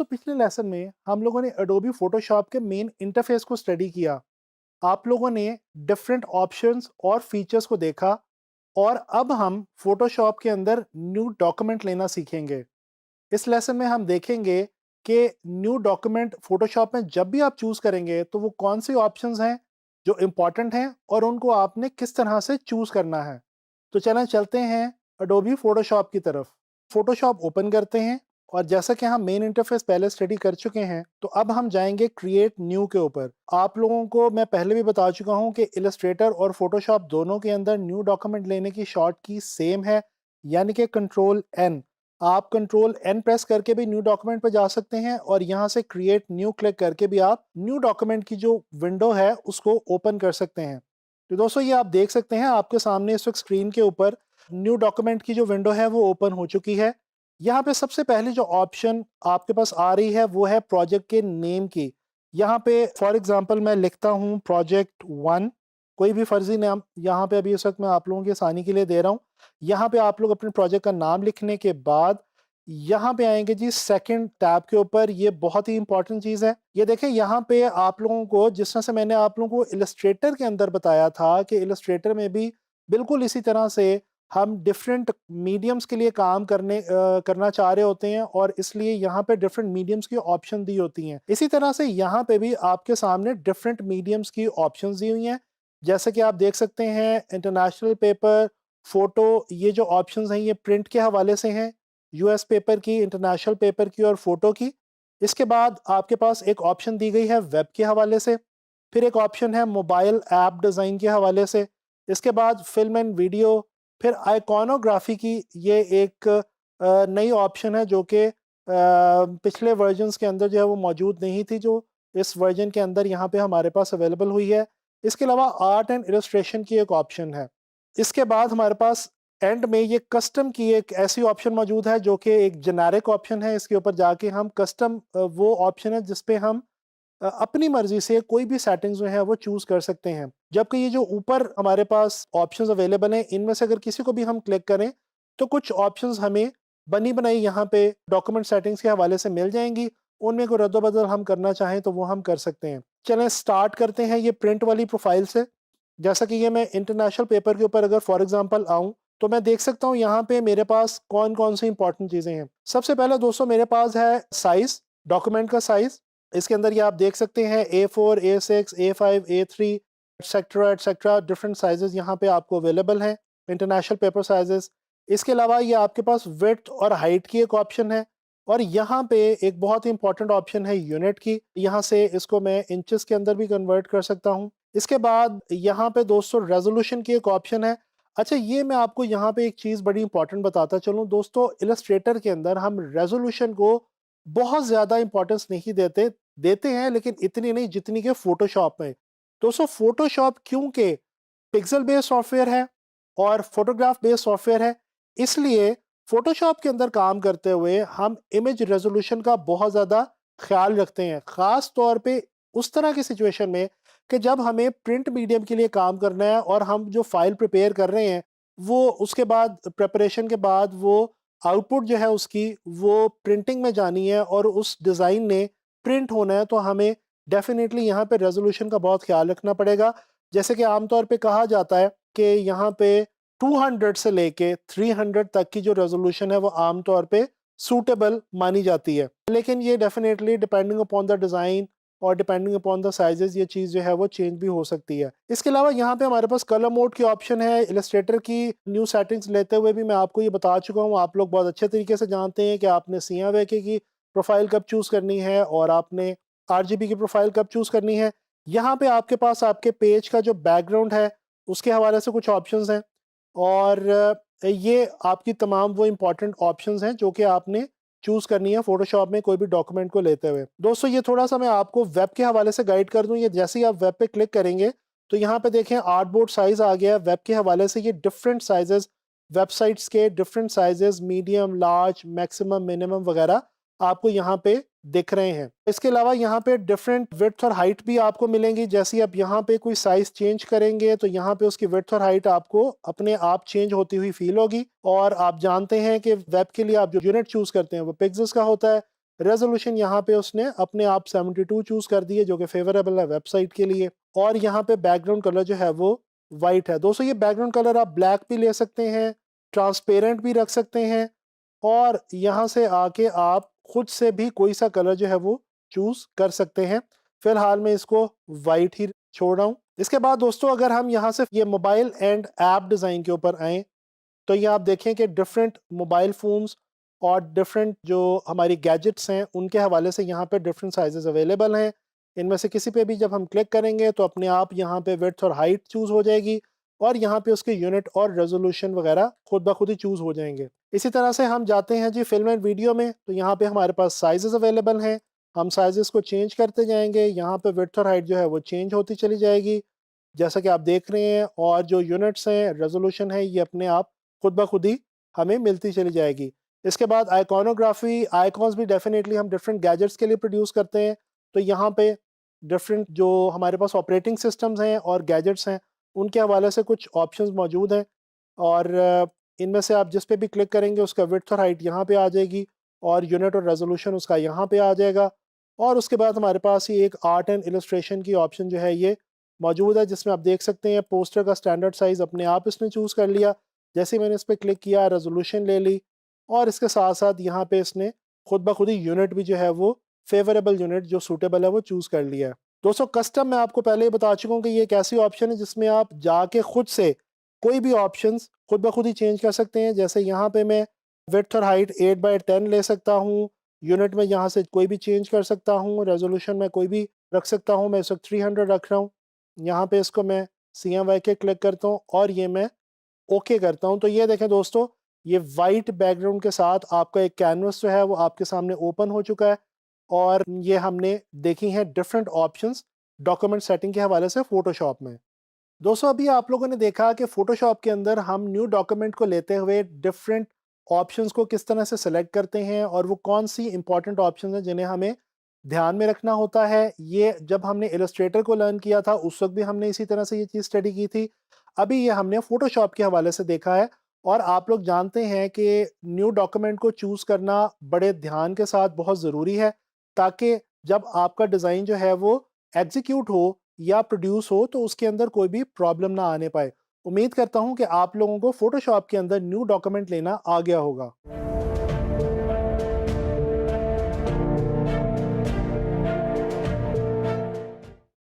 दोस्तों पिछले लेसन में हम लोगों ने अडोबी फोटोशॉप के मेन इंटरफेस को स्टडी किया। आप लोगों ने डिफरेंट ऑप्शंस और फीचर्स को देखा और अब हम फोटोशॉप के अंदर न्यू डॉक्यूमेंट लेना सीखेंगे। इस लेसन में हम देखेंगे कि न्यू डॉक्यूमेंट फोटोशॉप में जब भी आप चूज करेंगे तो वो कौन सी ऑप्शंस हैं जो इम्पॉर्टेंट हैं और उनको आपने किस तरह से चूज करना है। तो चलें चलते हैं अडोबी फोटोशॉप की तरफ। फोटोशॉप ओपन करते हैं और जैसा कि हम मेन इंटरफेस पहले स्टडी कर चुके हैं तो अब हम जाएंगे क्रिएट न्यू के ऊपर। आप लोगों को मैं पहले भी बता चुका हूं कि इलस्ट्रेटर और फोटोशॉप दोनों के अंदर न्यू डॉक्यूमेंट लेने की शॉर्ट की सेम है, यानी कि कंट्रोल एन। आप कंट्रोल एन प्रेस करके भी न्यू डॉक्यूमेंट पर जा सकते हैं और यहाँ से क्रिएट न्यू क्लिक करके भी आप न्यू डॉक्यूमेंट की जो विंडो है उसको ओपन कर सकते हैं। तो दोस्तों ये आप देख सकते हैं आपके सामने इस वक्त स्क्रीन के ऊपर न्यू डॉक्यूमेंट की जो विंडो है वो ओपन हो चुकी है। यहाँ पे सबसे पहले जो ऑप्शन आपके पास आ रही है वो है प्रोजेक्ट के नेम की। यहाँ पे फॉर एग्जांपल मैं लिखता हूँ प्रोजेक्ट वन, कोई भी फर्जी नाम यहाँ पे अभी इस वक्त मैं आप लोगों की आसानी के लिए दे रहा हूँ। यहाँ पे आप लोग अपने प्रोजेक्ट का नाम लिखने के बाद यहाँ पे आएंगे जी सेकंड टैब के ऊपर। ये बहुत ही इंपॉर्टेंट चीज़ है। ये देखें यहाँ पे आप लोगों को जिस तरह से मैंने आप लोगों को इलस्ट्रेटर के अंदर बताया था कि इलस्ट्रेटर में भी बिल्कुल इसी तरह से हम डिफरेंट मीडियम्स के लिए काम करना चाह रहे होते हैं और इसलिए यहाँ पे डिफरेंट मीडियम्स की ऑप्शन दी होती हैं। इसी तरह से यहाँ पे भी आपके सामने डिफरेंट मीडियम्स की ऑप्शंस दी हुई हैं। जैसे कि आप देख सकते हैं इंटरनेशनल पेपर, फोटो, ये जो ऑप्शंस हैं ये प्रिंट के हवाले से हैं, यूएस पेपर की, इंटरनेशनल पेपर की और फोटो की। इसके बाद आपके पास एक ऑप्शन दी गई है वेब के हवाले से, फिर एक ऑप्शन है मोबाइल ऐप डिज़ाइन के हवाले से, इसके बाद फिल्म एंड वीडियो, फिर आइकॉनोग्राफी की ये एक नई ऑप्शन है जो कि पिछले वर्जन्स के अंदर जो है वो मौजूद नहीं थी, जो इस वर्जन के अंदर यहाँ पे हमारे पास अवेलेबल हुई है। इसके अलावा आर्ट एंड इलस्ट्रेशन की एक ऑप्शन है। इसके बाद हमारे पास एंड में ये कस्टम की एक ऐसी ऑप्शन मौजूद है जो कि एक जेनेरिक ऑप्शन है। इसके ऊपर जाके हम कस्टम वो ऑप्शन है जिसपे हम अपनी मर्जी से कोई भी सेटिंग्स जो है वो चूज कर सकते हैं। जबकि ये जो ऊपर हमारे पास ऑप्शंस अवेलेबल हैं इनमें से अगर किसी को भी हम क्लिक करें तो कुछ ऑप्शंस हमें बनी बनाई यहाँ पे डॉक्यूमेंट सेटिंग्स के हवाले से मिल जाएंगी। उनमें कोई रद्दोबदल हम करना चाहें तो वो हम कर सकते हैं। चलें स्टार्ट करते हैं ये प्रिंट वाली प्रोफाइल से। जैसा कि ये मैं इंटरनेशनल पेपर के ऊपर अगर फॉर एग्जांपल आऊं तो मैं देख सकता हूं यहाँ पे मेरे पास कौन कौन सी इंपॉर्टेंट चीजें हैं। सबसे पहले दोस्तों मेरे पास है साइज, डॉक्यूमेंट का साइज। इसके अंदर ये आप देख सकते हैं A4, A6, A5, A3 etcetera etcetera, different sizes यहाँ पे आपको अवेलेबल हैं, इंटरनेशनल पेपर साइजेस। इसके अलावा ये आपके पास विड्थ और हाइट की एक ऑप्शन है और यहाँ पे एक बहुत ही इंपॉर्टेंट ऑप्शन है यूनिट की। यहाँ से इसको मैं इंचेस के अंदर भी कन्वर्ट कर सकता हूँ। इसके बाद यहाँ पे दोस्तों रेजोल्यूशन की एक ऑप्शन है। अच्छा ये मैं आपको यहाँ पे एक चीज़ बड़ी इंपॉर्टेंट बताता चलूँ दोस्तों, इलस्ट्रेटर के अंदर हम रेजोल्यूशन को बहुत ज़्यादा इंपॉर्टेंस नहीं देते देते हैं, लेकिन इतनी नहीं जितनी कि फोटोशॉप में। दोस्तों फोटोशॉप क्योंकि पिक्सल बेस्ड सॉफ्टवेयर है और फोटोग्राफ बेस्ड सॉफ्टवेयर है, इसलिए फोटोशॉप के अंदर काम करते हुए हम इमेज रेजोल्यूशन का बहुत ज़्यादा ख्याल रखते हैं, ख़ास तौर पे उस तरह की सिचुएशन में कि जब हमें प्रिंट मीडियम के लिए काम करना है और हम जो फाइल प्रिपेयर कर रहे हैं वो उसके बाद प्रिपरेशन के बाद वो आउटपुट जो है उसकी वो प्रिंटिंग में जानी है और उस डिज़ाइन ने प्रिंट होना है, तो हमें डेफिनेटली यहाँ पे रेजोल्यूशन का बहुत ख्याल रखना पड़ेगा। जैसे कि आमतौर पे कहा जाता है कि यहाँ पे 200 से लेके 300 तक की जो रेजोल्यूशन है वो आमतौर पे सूटेबल मानी जाती है, लेकिन ये definitely depending upon the design और डिपेंडिंग अपॉन द साइजेस ये चीज़ जो है वो चेंज भी हो सकती है। इसके अलावा यहाँ पे हमारे पास कलर मोड की ऑप्शन है। इलस्ट्रेटर की न्यू सेटिंग्स लेते हुए भी मैं आपको ये बता चुका हूँ, आप लोग बहुत अच्छे तरीके से जानते हैं कि आपने CMYK की प्रोफाइल कब चूज़ करनी है और आपने RGB की प्रोफाइल कब चूज़ करनी है। यहाँ पे आपके पास आपके पेज का जो बैकग्राउंड है उसके हवाले से कुछ ऑप्शंस हैं और ये आपकी तमाम वो इम्पॉर्टेंट ऑप्शंस हैं जो कि आपने चूज़ करनी है फोटोशॉप में कोई भी डॉक्यूमेंट को लेते हुए। दोस्तों ये थोड़ा सा मैं आपको वेब के हवाले से गाइड कर दूं। ये जैसे ही आप वेब पे क्लिक करेंगे तो यहाँ पे देखें आर्टबोर्ड साइज आ गया है। वेब के हवाले से ये डिफरेंट साइजेस, वेबसाइट्स के different sizes, medium, large, maximum, minimum वगैरह आपको यहाँ पे दिख रहे हैं। इसके अलावा यहाँ पे डिफरेंट विड्थ और हाइट भी आपको मिलेंगी। जैसे ही आप यहाँ पे कोई साइज चेंज करेंगे तो यहाँ पे उसकी विड्थ और हाइट आपको अपने आप चेंज होती हुई फील होगी। और आप जानते हैं कि वेब के लिए आप जो यूनिट चूज करते हैं वो पिक्सेल्स का होता है, रेजोल्यूशन यहाँ पे उसने अपने आप 72 चूज़ कर दिए जो कि फेवरेबल है वेबसाइट के लिए। और यहाँ पे बैकग्राउंड कलर जो है वो वाइट है। दोस्तों ये बैकग्राउंड कलर आप ब्लैक भी ले सकते हैं, ट्रांसपेरेंट भी रख सकते हैं, और यहाँ से आके आप खुद से भी कोई सा कलर जो है वो चूज़ कर सकते हैं। फिलहाल मैं इसको वाइट ही छोड़ रहा हूँ। इसके बाद दोस्तों अगर हम यहाँ से ये मोबाइल एंड ऐप डिज़ाइन के ऊपर आएँ, तो ये आप देखें कि डिफरेंट मोबाइल फ़ोन्स और डिफरेंट जो हमारी गैजेट्स हैं उनके हवाले से यहाँ पे डिफरेंट साइजेस अवेलेबल हैं। इनमें से किसी पे भी जब हम क्लिक करेंगे तो अपने आप यहाँ पे विड्थ और हाइट चूज़ हो जाएगी, और यहाँ पे उसके यूनिट और रेजोल्यूशन वगैरह खुद ब खुद ही चूज़ हो जाएंगे। इसी तरह से हम जाते हैं जी फिल्म एंड वीडियो में, तो यहाँ पे हमारे पास साइजेस अवेलेबल हैं। हम साइजेस को चेंज करते जाएंगे, यहाँ पे विड्थ और हाइट जो है वो चेंज होती चली जाएगी जैसा कि आप देख रहे हैं, और जो यूनिट्स हैं, रेजोल्यूशन है, ये अपने आप खुद ब खुद ही हमें मिलती चली जाएगी। इसके बाद आइकॉनोग्राफी, आइकॉन्स भी डेफ़िनेटली हम डिफरेंट गैजेट्स के लिए प्रोड्यूस करते हैं। तो यहाँ पे डिफरेंट जो हमारे पास ऑपरेटिंग सिस्टम्स हैं और गैजेट्स हैं, उनके हवाले से कुछ ऑप्शंस मौजूद हैं, और इनमें से आप जिस पे भी क्लिक करेंगे उसका विड्थ और हाइट यहाँ पे आ जाएगी, और यूनिट और रेजोल्यूशन उसका यहाँ पे आ जाएगा। और उसके बाद हमारे पास ही एक आर्ट एंड इलस्ट्रेशन की ऑप्शन जो है ये मौजूद है, जिसमें आप देख सकते हैं पोस्टर का स्टैंडर्ड साइज़ अपने आप इसने चूज़ कर लिया। जैसे ही मैंने इस पे क्लिक किया, रेज़ोल्यूशन ले ली, और इसके साथ-साथ यहाँ पे इसने खुद ब खुद ही यूनिट भी जो है वो फ़ेवरेबल यूनिट जो सूटेबल है वो चूज़ कर लिया है। दोस्तों कस्टम मैं आपको पहले ही बता चुका हूँ कि ये एक ऐसी ऑप्शन है जिसमें आप जाके खुद से कोई भी ऑप्शंस खुद ब खुद ही चेंज कर सकते हैं। जैसे यहाँ पे मैं विड्थ और हाइट 8/10 ले सकता हूँ, यूनिट में यहाँ से कोई भी चेंज कर सकता हूँ, रेज़ोल्यूशन में कोई भी रख सकता हूँ, मैं इस वक़्त 300 रख रहा हूँ। यहाँ पे इसको मैं CMYK क्लिक करता हूँ और ये मैं ओके करता हूँ। तो ये देखें दोस्तों, ये वाइट बैकग्राउंड के साथ आपका एक कैनवस जो है वो आपके सामने ओपन हो चुका है, और ये हमने देखी हैं डिफरेंट ऑप्शंस डॉक्यूमेंट सेटिंग के हवाले से फ़ोटोशॉप में। दोस्तों अभी आप लोगों ने देखा कि फ़ोटोशॉप के अंदर हम न्यू डॉक्यूमेंट को लेते हुए डिफरेंट ऑप्शंस को किस तरह से सेलेक्ट करते हैं, और वो कौन सी इंपॉर्टेंट ऑप्शंस हैं जिन्हें हमें ध्यान में रखना होता है। ये जब हमने इलस्ट्रेटर को लर्न किया था उस वक्त भी हमने इसी तरह से ये चीज़ स्टडी की थी। अभी ये हमने फ़ोटोशॉप के हवाले से देखा है, और आप लोग जानते हैं कि न्यू डॉक्यूमेंट को चूज़ करना बड़े ध्यान के साथ बहुत ज़रूरी है, ताकि जब आपका डिज़ाइन जो है वो एग्जीक्यूट हो या प्रोड्यूस हो तो उसके अंदर कोई भी प्रॉब्लम ना आने पाए। उम्मीद करता हूँ कि आप लोगों को फ़ोटोशॉप के अंदर न्यू डॉक्यूमेंट लेना आ गया होगा।